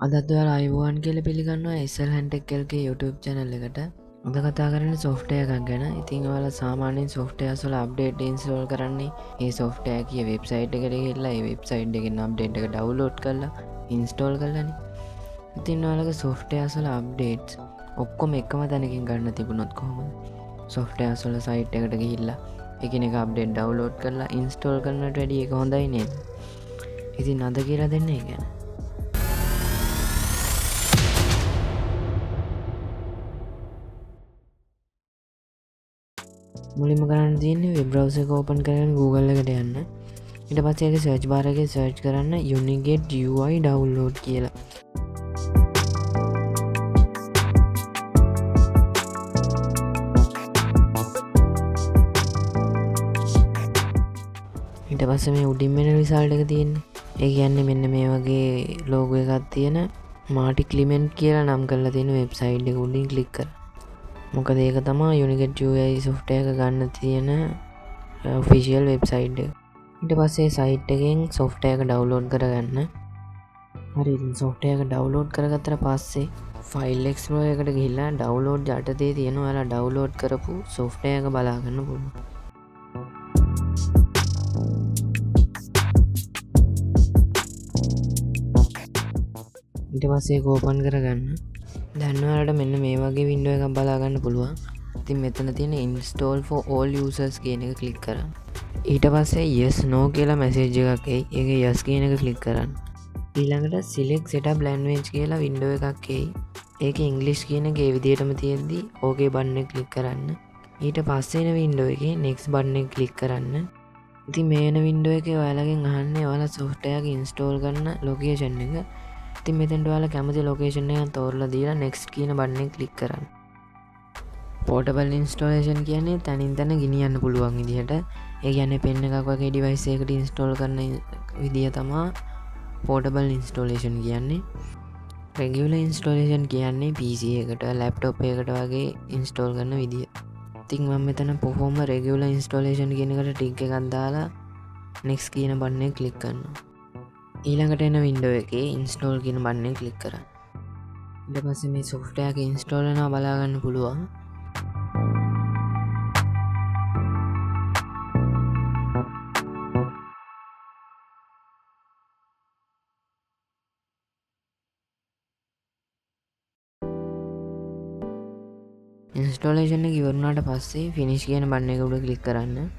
අදත් ඔයාලා අයිබෝන් කියලා පිළිගන්නවා SL Handtech Lගේ YouTube channel එකට. අද කතා කරන්නේ software එකක් ගැන. ඉතින් ඔයාලා සාමාන්‍යයෙන් softwares වල update install කරන්නේ මේ software කී website එකට ගිහිල්ලා ඒ website එකෙන් update එක download කරලා install කරලානේ. ඉතින් ඔයාලගේ softwares වල updates ඔක්කොම එකම තැනකින් ගන්න තිබුණොත් කොහොමද? softwares වල site එකට ගිහිල්ලා එකිනෙක update download කරලා install කරනට වැඩිය ඒක හොඳයි නේද? ඉතින් අද කියලා දෙන්නේ ඒ ගැන. මුලින්ම කරන්න තියෙන්නේ වෙබ් බ්‍රවුසර් එක ඕපන් කරගෙන Google එකට යන්න. ඊට පස්සේ ඒක සර්ච් බාර් එකේ සර්ච් කරන්න Uniget UI download කියලා. ඊට පස්සේ මේ උඩින් මෙන්න රිසල්ට් එක තියෙන්නේ. ඒ කියන්නේ මෙන්න මේ වගේ ලෝගෝ එකක් තියෙන මාටි ක්ලිමන්ට් කියලා නම් කරලා තියෙන වෙබ්සයිට් එක උඩින් ක්ලික් කරා. මොකද ඒක තමා Uniget UI software එක ගන්න තියෙන official website එක. ඊට පස්සේ site එකෙන් software එක download කරගන්න. හරි ඉතින් software එක download කරගත්තට පස්සේ file explorer එකට ගිහිල්ලා download යටතේ තියෙන ඔයාලා download කරපු software එක බලා ගන්න පුළුවන්. ඊට පස්සේ ඒක open කරගන්න. දැන් ඔයාලට මෙන්න මේ වගේ window එකක් බලා ගන්න පුළුවන්. ඉතින් මෙතන තියෙන install for all users කියන එක click කරන්න. ඊට පස්සේ yes no කියලා message එකක් එයි. ඒක yes කියන එක click කරන්න. ඊළඟට select setup language කියලා window එකක් එයි. ඒක english කියන එක ඒ විදිහටම තියෙද්දි okay button එක click කරන්න. ඊට පස්සේ එන window එකේ next button එක click කරන්න. ඉතින් මේ එන window එකේ ඔයාලගෙන් අහන්නේ ඔයාලා software එක install කරන location එක. ඉතින් මෙතෙන්ට ඔයාලා කැමති location එකක් තෝරලා දීලා next කියන button එක click කරන්න. portable installation කියන්නේ තනින් තන ගෙනියන්න පුළුවන් විදිහට. ඒ කියන්නේ pen එකක් වගේ device එකකට install කරන විදිය තමයි portable installation කියන්නේ. regular installation කියන්නේ PC එකට laptop එකකට වගේ install කරන විදිය. ඉතින් මම මෙතන perform regular installation කියන එකට tick එකක් දාලා next කියන button එක click කරනවා. ඊළඟට එන window එකේ install කියන button එක click කරන්න. ඊට පස්සේ මේ software එක install වෙනවා බලා ගන්න පුළුවන්. ඉන්ස්ටෝලේෂන් එක ඉවරුණාට පස්සේ ෆිනිෂ් කියන බටන් එක උඩ ක්ලික් කරන්න.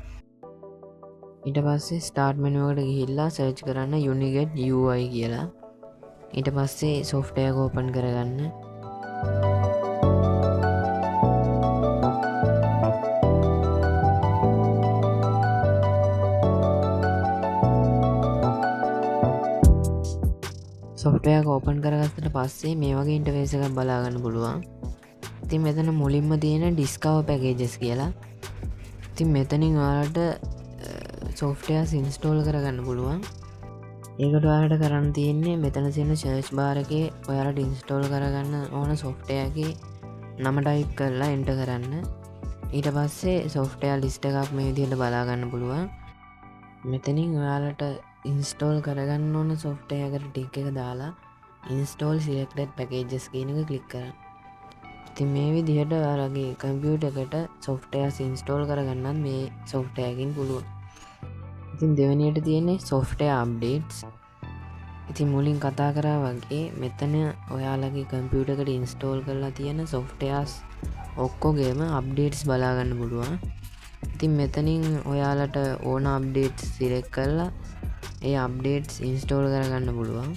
ඊට පස්සේ ස්ටාර්ට් මෙනු එකට ගිහිල්ලා සර්ච් කරන්න Uniget UI කියලා. ඊට පස්සේ software එක ඕපන් කරගන්න. software එක ඕපන් කරගත්තට පස්සේ මේ වගේ ඉන්ටර්ෆේස් එකක් බලා ගන්න පුළුවන්. ඉතින් මෙතන මුලින්ම තියෙන discover packages කියලා. ඉතින් මෙතනින් ඔයාලට softwares install කරගන්න පුළුවන්. ඒකට ඔයාලට කරන්න තියෙන්නේ මෙතන තියෙන search bar එකේ ඔයාලට install කරගන්න ඕන software එකේ නම type කරලා enter කරන්න. ඊට පස්සේ software list එකක් මේ විදිහට බලා ගන්න පුළුවන්. මෙතනින් ඔයාලට install කරගන්න ඕන software එකට tick එක දාලා install selected packages කියන එක click කරන්න. ඉතින් මේ විදිහට ඔයාලගේ කම්පියුටර් එකට softwares install කරගන්නත් මේ software එකකින් පුළුවන්. ඉතින් දෙවෙනියට තියෙන්නේ software updates. ඉතින් මුලින් කතා කරා වගේ මෙතන ඔයාලගේ කම්පියුටර් එකට install කරලා තියෙන softwares ඔක්කොගේම updates බලා ගන්න පුළුවන්. ඉතින් මෙතනින් ඔයාලට ඕන updates select කරලා ඒ updates install කරගන්න පුළුවන්.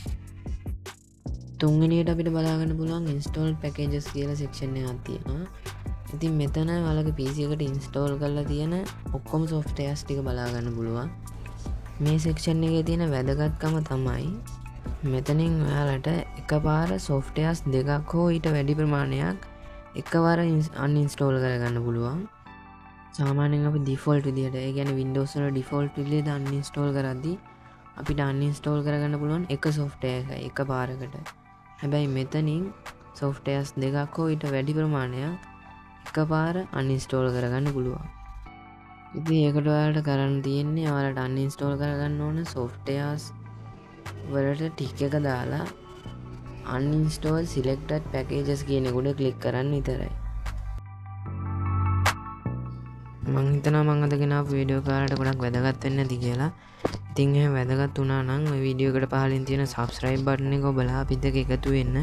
තුන්වෙනියට අපිට බලා ගන්න පුළුවන් install packages කියලා section එකක් තියෙනවා. ඉතින් මෙතන ඔයාලගේ PC එකට install කරලා තියෙන ඔක්කොම softwares ටික බලා ගන්න පුළුවන්. මේ section එකේ තියෙන වැදගත්කම තමයි මෙතනින් ඔයාලට එකපාර softwares දෙකක් හෝ ඊට වැඩි ප්‍රමාණයක් එකවර uninstall කරගන්න පුළුවන්. සාමාන්‍යයෙන් අපි default විදිහට ඒ කියන්නේ Windows වල default විදිහට uninstall කරද්දී අපිට uninstall කරගන්න පුළුවන් එක software එකයි එකපාරකට. හැබැයි මෙතනින් softwares දෙකක් හෝ ඊට වැඩි ප්‍රමාණයක් එකපාර uninstall කරගන්න පුළුවන්. ඉතින් ඒකට ඔයාලට කරන්න තියෙන්නේ ඔයාලට uninstall කරගන්න ඕන softwares වලට ටික් එක දාලා uninstall selected packages කියන එකට ක්ලික් කරන්න විතරයි. මං හිතනවා මං අද ගෙනාපු වීඩියෝ කාලට ගොඩක් වැදගත් වෙන්න ඇති කියලා. ඉතින් එහෙම වැදගත් වුණා නම් ওই වීඩියෝ එකට පහලින් තියෙන subscribe button එක ඔබලා අපිත් එක්ක එකතු වෙන්න.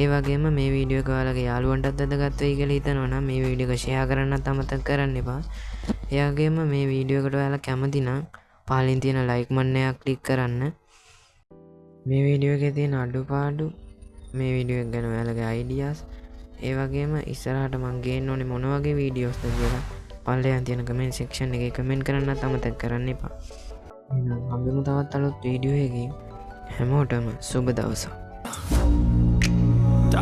ඒ වගේම මේ වීඩියෝ එක ඔයාලගේ යාළුවන්ටත් වැදගත් වෙයි කියලා හිතනවා නම් මේ වීඩියෝ එක share කරන්නත් අමතක කරන්න එපා. ඒ වගේම මේ වීඩියෝ එකට ඔයාලා කැමති නම් පහලින් තියෙන like button එක ක්ලික් කරන්න. මේ වීඩියෝ එකේ තියෙන අඩුපාඩු, මේ වීඩියෝ එක ගැන ඔයාලගේ ideas, ඒ වගේම ඉස්සරහට මං ගේන්න ඕනේ මොන වගේ වීඩියෝස්ද කියලා පල්ලෙහාන් තියෙන comment section එකේ comment කරන්නත් අමතක කරන්න එපා. එහෙනම් හම්බෙමු තවත් අලුත් වීඩියෝ එකකින්. හැමෝටම සුබ දවසක්.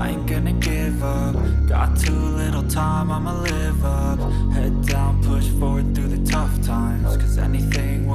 I ain't gonna give up. Got too little time, I'ma live up. Head down, push forward through the tough times. 'Cause anything